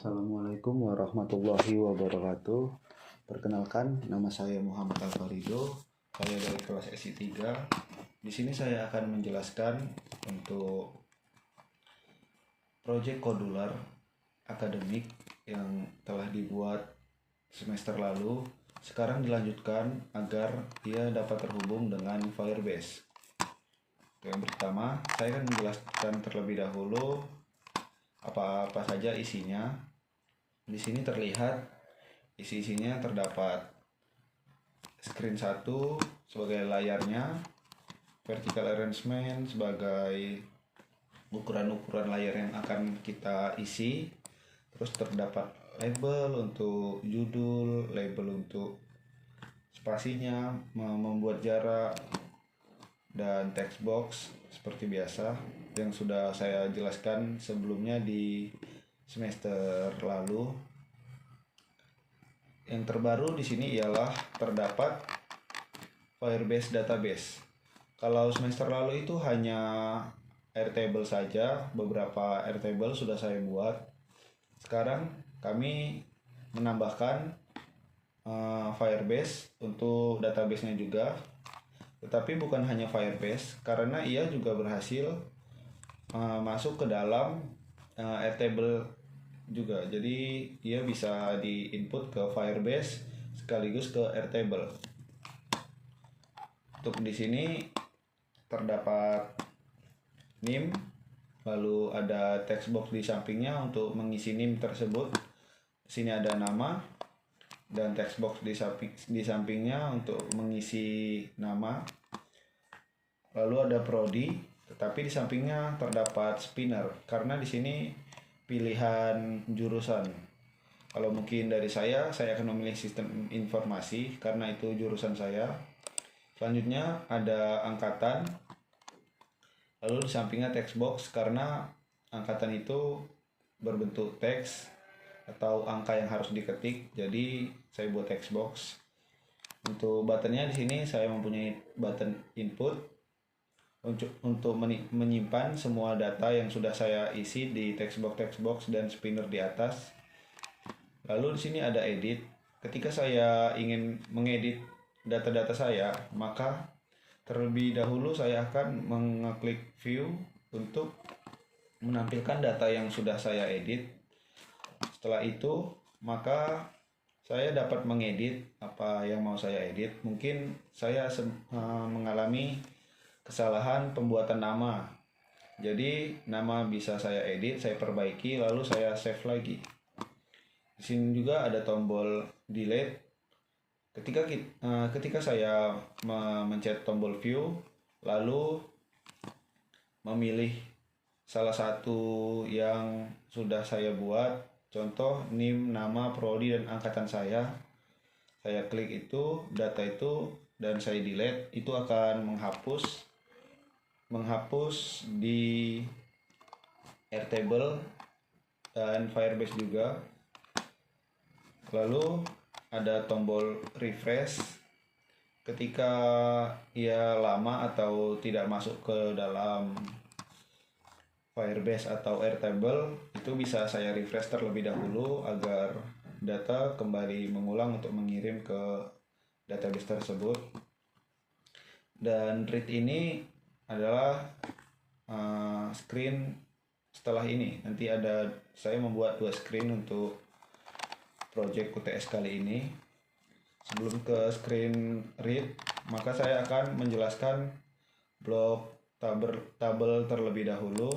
Assalamualaikum warahmatullahi wabarakatuh. Perkenalkan, nama saya Muhammad Alfarido. Saya dari kelas SI 3. Di sini saya akan menjelaskan untuk proyek kodular akademik yang telah dibuat semester lalu. Sekarang dilanjutkan agar ia dapat terhubung dengan Firebase. Yang pertama, saya akan menjelaskan terlebih dahulu apa-apa saja isinya. Di sini terlihat isi-isinya terdapat screen 1 sebagai layarnya, vertical arrangement sebagai ukuran-ukuran layar yang akan kita isi, terus terdapat label untuk judul, label untuk spasinya, membuat jarak, dan text box seperti biasa yang sudah saya jelaskan sebelumnya di semester lalu. Yang terbaru di sini ialah terdapat Firebase database. Kalau semester lalu itu hanya Airtable saja, beberapa Airtable sudah saya buat. Sekarang kami menambahkan Firebase untuk database-nya juga. Tetapi bukan hanya Firebase, karena ia juga berhasil masuk ke dalam Airtable juga. Jadi ia bisa di input ke Firebase sekaligus ke Airtable. Untuk di sini terdapat NIM, lalu ada text box di sampingnya untuk mengisi NIM tersebut. Di sini ada nama dan text box di sampingnya untuk mengisi nama. Lalu ada prodi, tetapi di sampingnya terdapat spinner karena di sini pilihan jurusan. Kalau mungkin dari saya akan memilih sistem informasi karena itu jurusan saya. Selanjutnya ada angkatan. Lalu di sampingnya text box karena angkatan itu berbentuk teks atau angka yang harus diketik. Jadi saya buat text box. Untuk buttonnya di sini saya mempunyai button input untuk menyimpan semua data yang sudah saya isi di text box dan spinner di atas. Lalu di sini ada edit. Ketika saya ingin mengedit data-data saya, maka terlebih dahulu saya akan mengeklik view untuk menampilkan data yang sudah saya edit. Setelah itu, maka saya dapat mengedit apa yang mau saya edit. Mungkin saya mengalami kesalahan pembuatan nama. Jadi nama bisa saya edit, saya perbaiki, lalu saya save lagi. Di sini juga ada tombol delete. Ketika saya mencet tombol view, lalu memilih salah satu yang sudah saya buat, contoh NIM, nama, prodi, dan angkatan saya klik itu, data itu, dan saya delete, itu akan menghapus di Airtable dan Firebase juga. Lalu ada tombol refresh. Ketika ia lama atau tidak masuk ke dalam Firebase atau Airtable, itu bisa saya refresh terlebih dahulu agar data kembali mengulang untuk mengirim ke database tersebut. Dan read ini adalah screen setelah ini. Nanti saya membuat 2 screen untuk project UTS kali ini. Sebelum ke screen read, maka saya akan menjelaskan blok tabel terlebih dahulu.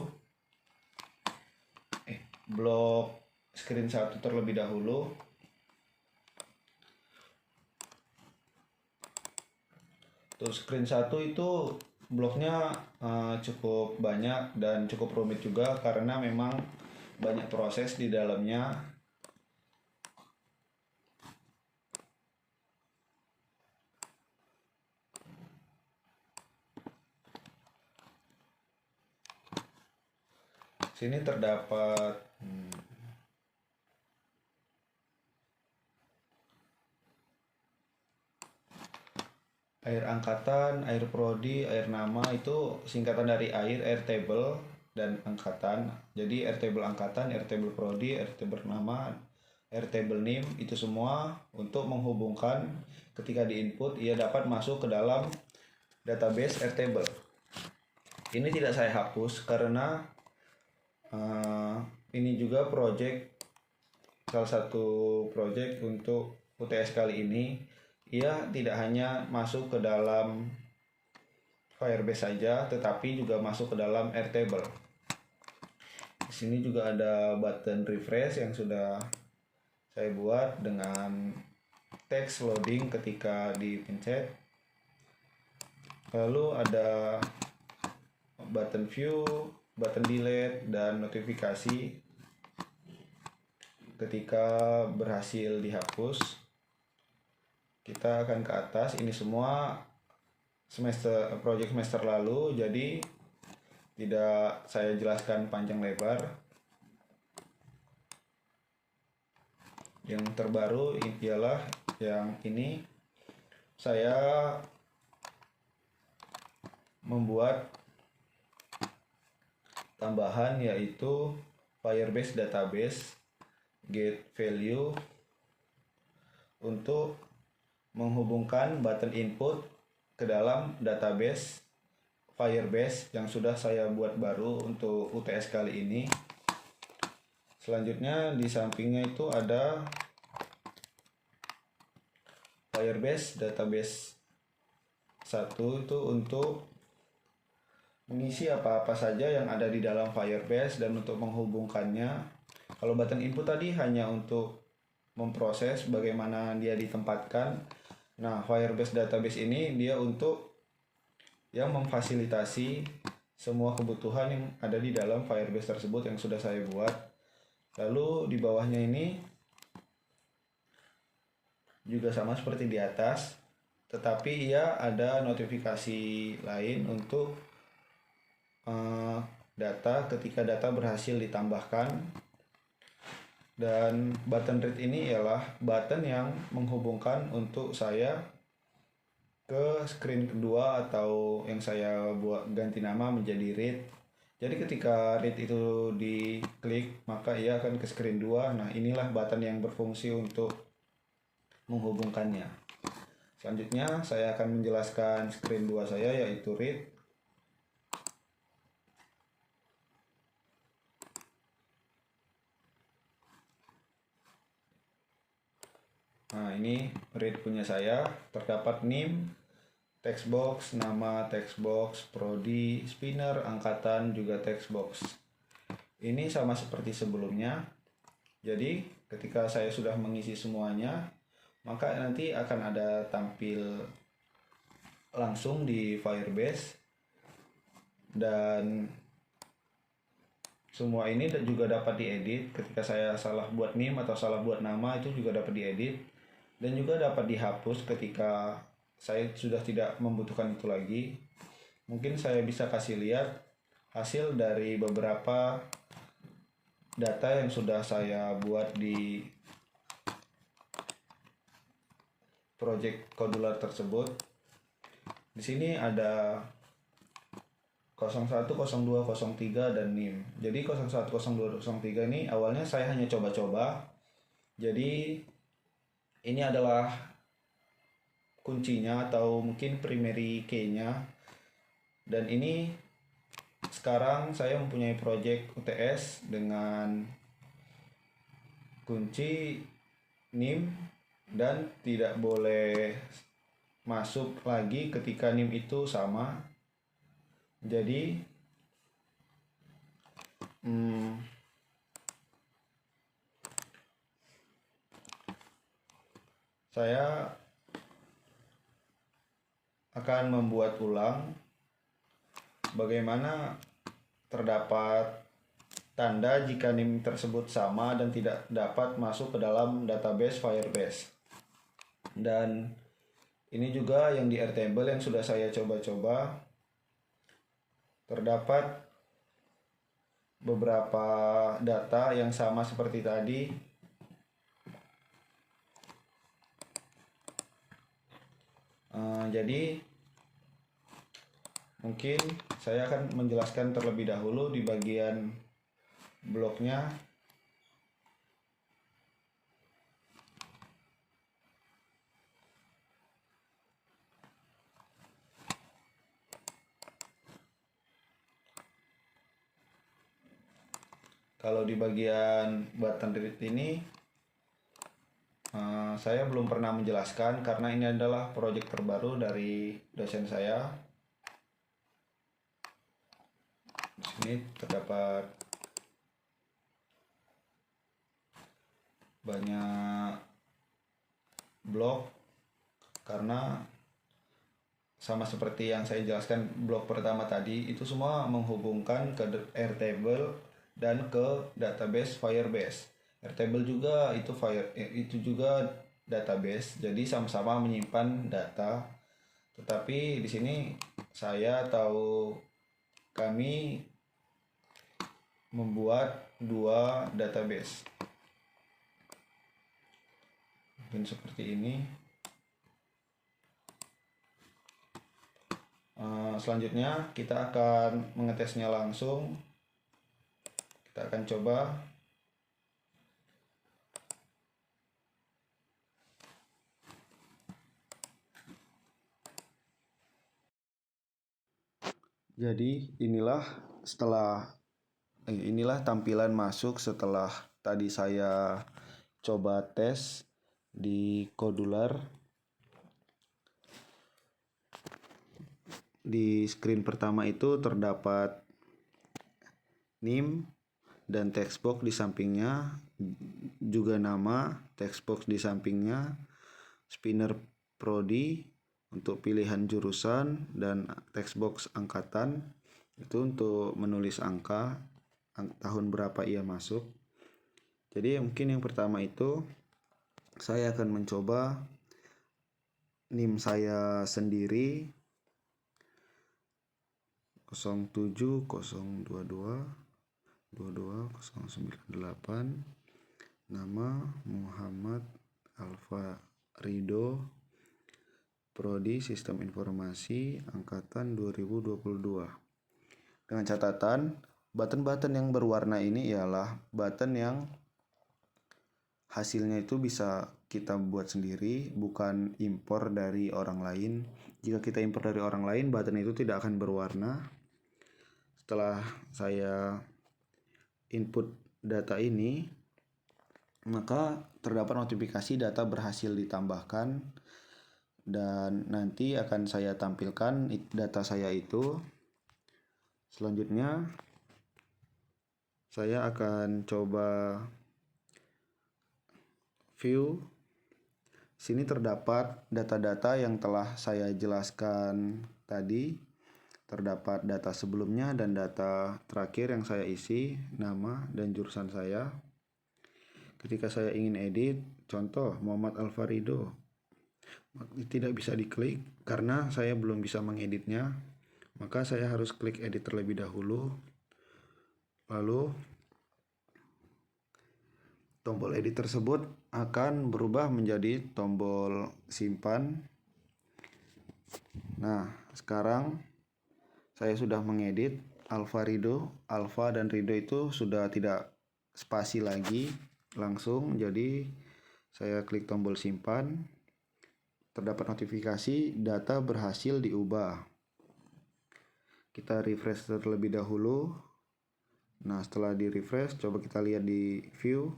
Blok screen 1 terlebih dahulu. Untuk screen 1 itu bloknya cukup banyak dan cukup rumit juga karena memang banyak proses di dalamnya. Sini terdapat air angkatan, air prodi, air nama, itu singkatan dari air table. dan angkatan. Jadi Airtable angkatan, Airtable prodi, Airtable nama, Airtable name itu semua untuk menghubungkan ketika diinput ia dapat masuk ke dalam database Airtable. Ini tidak saya hapus karena ini juga salah satu project untuk UTS kali ini. Ia tidak hanya masuk ke dalam Firebase saja, tetapi juga masuk ke dalam Airtable. Di sini juga ada button refresh yang sudah saya buat dengan text loading ketika dipencet. Lalu ada button view, button delete, dan notifikasi ketika berhasil dihapus. Kita akan ke atas. Ini semua project semester lalu, jadi tidak saya jelaskan panjang lebar. Yang terbaru ialah yang ini. Saya membuat tambahan yaitu Firebase database get value untuk menghubungkan button input ke dalam database Firebase yang sudah saya buat baru untuk UTS kali ini. Selanjutnya di sampingnya itu ada Firebase database 1 itu untuk mengisi apa-apa saja yang ada di dalam Firebase dan untuk menghubungkannya. Kalau button input tadi hanya untuk memproses bagaimana dia ditempatkan. Nah, Firebase database ini dia untuk yang memfasilitasi semua kebutuhan yang ada di dalam Firebase tersebut yang sudah saya buat. Lalu di bawahnya ini juga sama seperti di atas, tetapi ia ada notifikasi lain untuk data ketika data berhasil ditambahkan. Dan button read ini ialah button yang menghubungkan untuk saya ke screen kedua atau yang saya buat ganti nama menjadi read. Jadi ketika read itu diklik maka ia akan ke screen 2. Nah, inilah button yang berfungsi untuk menghubungkannya. Selanjutnya saya akan menjelaskan screen 2 saya yaitu read. Nah, ini read punya saya, terdapat name, text box, nama, text box, prodi, spinner, angkatan, juga text box. Ini sama seperti sebelumnya. Jadi ketika saya sudah mengisi semuanya, maka nanti akan ada tampil langsung di Firebase. Dan semua ini juga dapat diedit. Ketika saya salah buat name atau salah buat nama itu juga dapat diedit. Dan juga dapat dihapus ketika saya sudah tidak membutuhkan itu lagi. Mungkin saya bisa kasih lihat hasil dari beberapa data yang sudah saya buat di project Kodular tersebut. Di sini ada 01, 02, 03 dan NIM. Jadi 01, 02, 03 ini awalnya saya hanya coba-coba. Jadi ini adalah kuncinya atau mungkin primary key-nya. Dan ini sekarang saya mempunyai project UTS dengan kunci NIM dan tidak boleh masuk lagi ketika NIM itu sama. Jadi saya akan membuat ulang bagaimana terdapat tanda jika NIM tersebut sama dan tidak dapat masuk ke dalam database Firebase. Dan ini juga yang di Airtable yang sudah saya coba-coba. Terdapat beberapa data yang sama seperti tadi. Jadi mungkin saya akan menjelaskan terlebih dahulu di bagian bloknya. Kalau di bagian button read ini saya belum pernah menjelaskan karena ini adalah proyek terbaru dari dosen saya. Di sini terdapat banyak blok karena sama seperti yang saya jelaskan blok pertama tadi, itu semua menghubungkan ke Airtable dan ke database Firebase. Airtable juga itu juga database, jadi sama-sama menyimpan data. Tetapi di sini kami membuat dua database. Mungkin seperti ini. Selanjutnya kita akan mengetesnya langsung. Kita akan coba. Jadi inilah tampilan masuk setelah tadi saya coba tes di Kodular. Di screen pertama itu terdapat name dan textbox di sampingnya, juga nama, textbox di sampingnya, spinner prodi untuk pilihan jurusan, dan textbox angkatan itu untuk menulis angka tahun berapa ia masuk. Jadi mungkin yang pertama itu saya akan mencoba NIM saya sendiri 07022220998, nama Muhammad Alfarido, prodi Sistem Informasi angkatan 2022. Dengan catatan, button-button yang berwarna ini ialah button yang hasilnya itu bisa kita buat sendiri, bukan impor dari orang lain. Jika kita impor dari orang lain, button itu tidak akan berwarna. Setelah saya input data ini, maka terdapat notifikasi data berhasil ditambahkan, dan nanti akan saya tampilkan data saya itu. Selanjutnya saya akan coba view. Sini terdapat data-data yang telah saya jelaskan tadi. Terdapat data sebelumnya dan data terakhir yang saya isi, nama dan jurusan saya. Ketika saya ingin edit, contoh Muhammad Alfarido, tidak bisa diklik karena saya belum bisa mengeditnya. Maka saya harus klik edit terlebih dahulu. Lalu tombol edit tersebut akan berubah menjadi tombol simpan. Nah, sekarang saya sudah mengedit Alfarido, Alfa dan Rido itu sudah tidak spasi lagi, langsung. Jadi saya klik tombol simpan. Terdapat notifikasi data berhasil diubah. Kita refresh terlebih dahulu. Nah, setelah di refresh, coba kita lihat di view.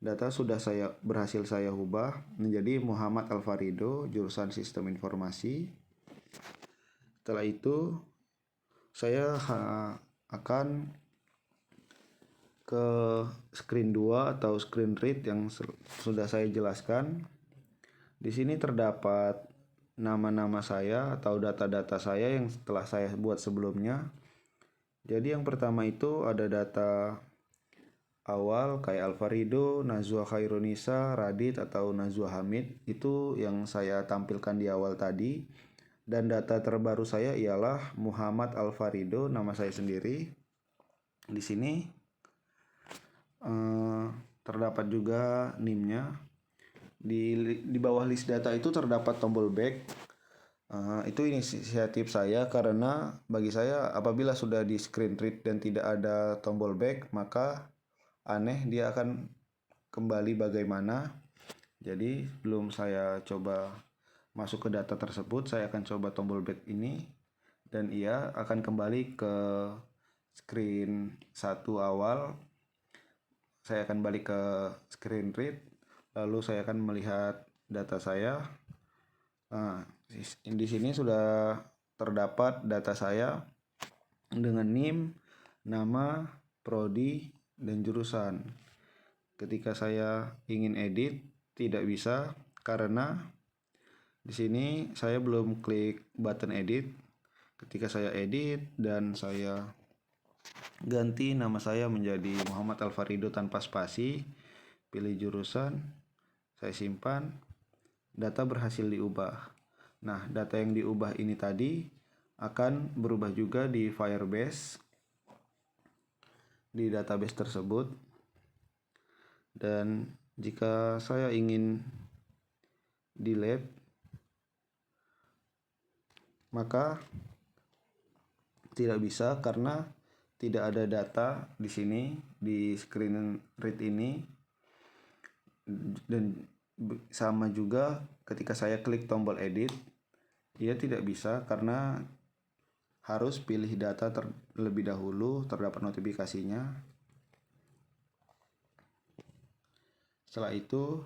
Data sudah berhasil saya ubah menjadi Muhammad Alfarido, jurusan Sistem Informasi. Setelah itu saya akan ke screen 2 atau screen read yang sudah saya jelaskan. Di sini terdapat nama-nama saya atau data-data saya yang telah saya buat sebelumnya. Jadi yang pertama itu ada data awal kayak Alfarido, Nazwa Khairunisa, Radit atau Nazwa Hamid, itu yang saya tampilkan di awal tadi. Dan data terbaru saya ialah Muhammad Alfarido, nama saya sendiri. Di sini terdapat juga NIM-nya. Di bawah list data itu terdapat tombol back. Itu inisiatif saya karena bagi saya apabila sudah di screen read dan tidak ada tombol back, maka aneh dia akan kembali bagaimana. Jadi sebelum saya coba masuk ke data tersebut, saya akan coba tombol back ini dan ia akan kembali ke screen 1 awal. Saya akan balik ke screen read, lalu saya akan melihat data saya. Nah, di sini sudah terdapat data saya dengan NIM, nama, prodi, dan jurusan. Ketika saya ingin edit, tidak bisa karena di sini saya belum klik button edit. Ketika saya edit dan saya ganti nama saya menjadi Muhammad Alfarido tanpa spasi, pilih jurusan, saya simpan, data berhasil diubah. Nah, data yang diubah ini tadi akan berubah juga di Firebase, di database tersebut. Dan jika saya ingin delete, maka tidak bisa karena tidak ada data di sini di screen read ini. Dan sama juga ketika saya klik tombol edit, ia tidak bisa karena harus pilih data terlebih dahulu, terdapat notifikasinya. Setelah itu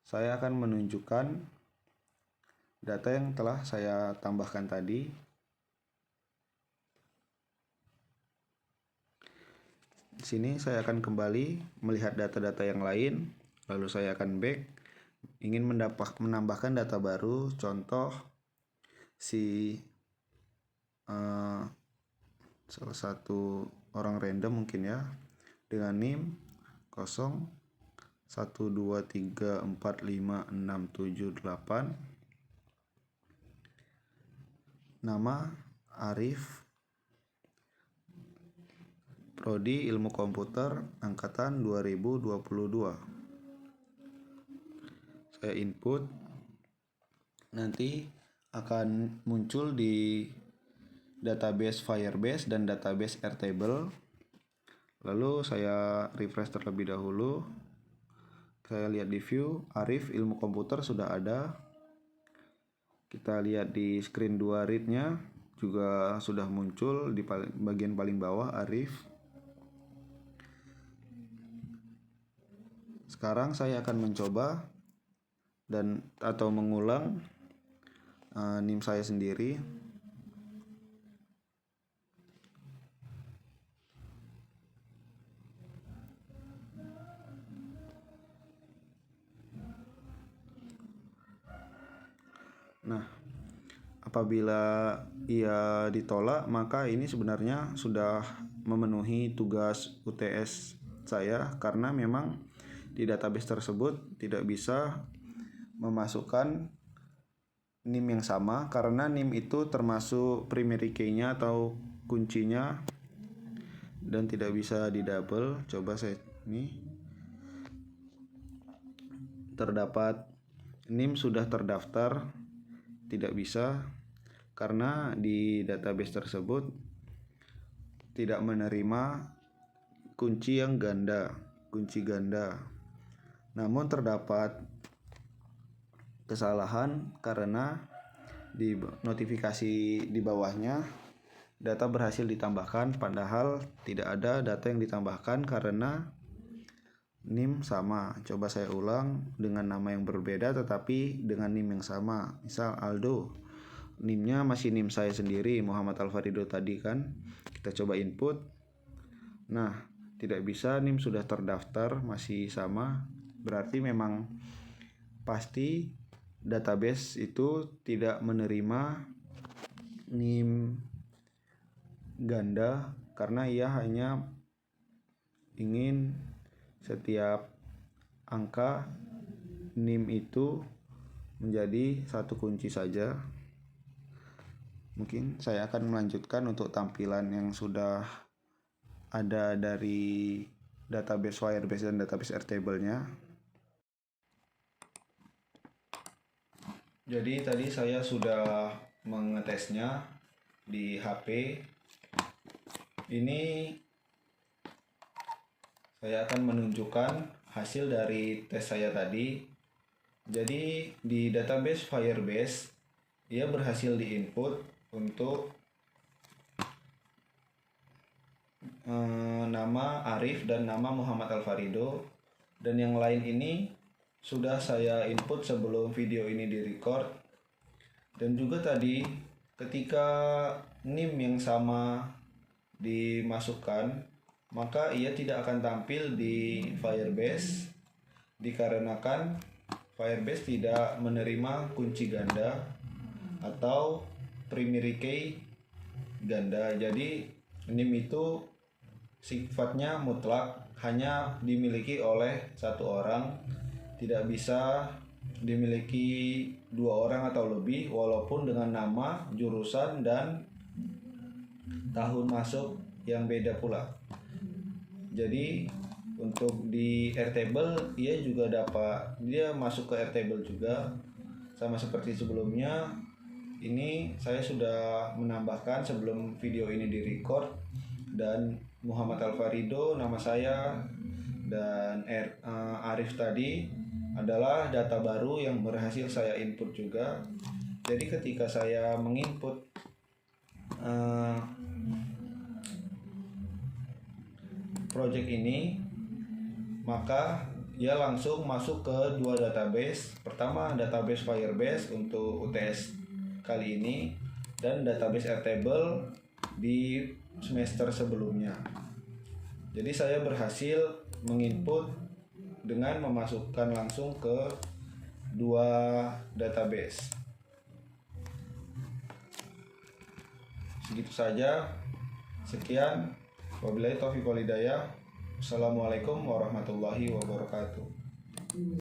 saya akan menunjukkan data yang telah saya tambahkan tadi. Di sini saya akan kembali melihat data-data yang lain, lalu saya akan back, ingin menambahkan data baru, contoh si salah satu orang random mungkin ya, dengan NIM 0 1 2 3 4 5 6 7 8, nama Arif, prodi ilmu komputer angkatan 2022. Saya input, nanti akan muncul di database Firebase dan database Airtable. Lalu saya refresh terlebih dahulu. Saya lihat di view, Arif ilmu komputer sudah ada. Kita lihat di screen 2 read-nya juga sudah muncul di bagian paling bawah Arif. Sekarang saya akan mencoba atau mengulang NIM saya sendiri. Nah, apabila ia ditolak, maka ini sebenarnya sudah memenuhi tugas UTS saya karena memang di database tersebut tidak bisa memasukkan NIM yang sama karena NIM itu termasuk primary key-nya atau kuncinya dan tidak bisa di double. Coba saya ini terdapat NIM sudah terdaftar, tidak bisa karena di database tersebut tidak menerima kunci ganda. Namun terdapat kesalahan karena di notifikasi di bawahnya data berhasil ditambahkan, padahal tidak ada data yang ditambahkan karena NIM sama. Coba saya ulang dengan nama yang berbeda tetapi dengan NIM yang sama. Misal Aldo, NIM-nya masih NIM saya sendiri, Muhammad Alfarido tadi kan. Kita coba input. Nah, tidak bisa, NIM sudah terdaftar, masih sama. Berarti memang pasti database itu tidak menerima NIM ganda karena ia hanya ingin setiap angka NIM itu menjadi satu kunci saja. Mungkin saya akan melanjutkan untuk tampilan yang sudah ada dari database Firebase dan database Airtable-nya. Jadi tadi saya sudah mengetesnya di HP. Ini saya akan menunjukkan hasil dari tes saya tadi. Jadi di database Firebase ia berhasil diinput untuk nama Arif dan nama Muhammad Alfarido, dan yang lain ini sudah saya input sebelum video ini direcord. Dan juga tadi ketika NIM yang sama dimasukkan, maka ia tidak akan tampil di Firebase dikarenakan Firebase tidak menerima kunci ganda atau primary key ganda. Jadi NIM itu sifatnya mutlak, hanya dimiliki oleh satu orang, tidak bisa dimiliki dua orang atau lebih, walaupun dengan nama, jurusan, dan tahun masuk yang beda pula. Jadi untuk di Airtable dia masuk ke Airtable juga, sama seperti sebelumnya. Ini saya sudah menambahkan sebelum video ini direcord, dan Muhammad Alfarido nama saya, dan Arif tadi adalah data baru yang berhasil saya input juga. Jadi ketika saya menginput project ini, maka ia langsung masuk ke dua database. Pertama, database Firebase untuk UTS kali ini, dan database Airtable di semester sebelumnya. Jadi saya berhasil menginput dengan memasukkan langsung ke dua database. Segitu saja. Sekian. Wabillahi taufiq wal hidayah. Assalamualaikum warahmatullahi wabarakatuh.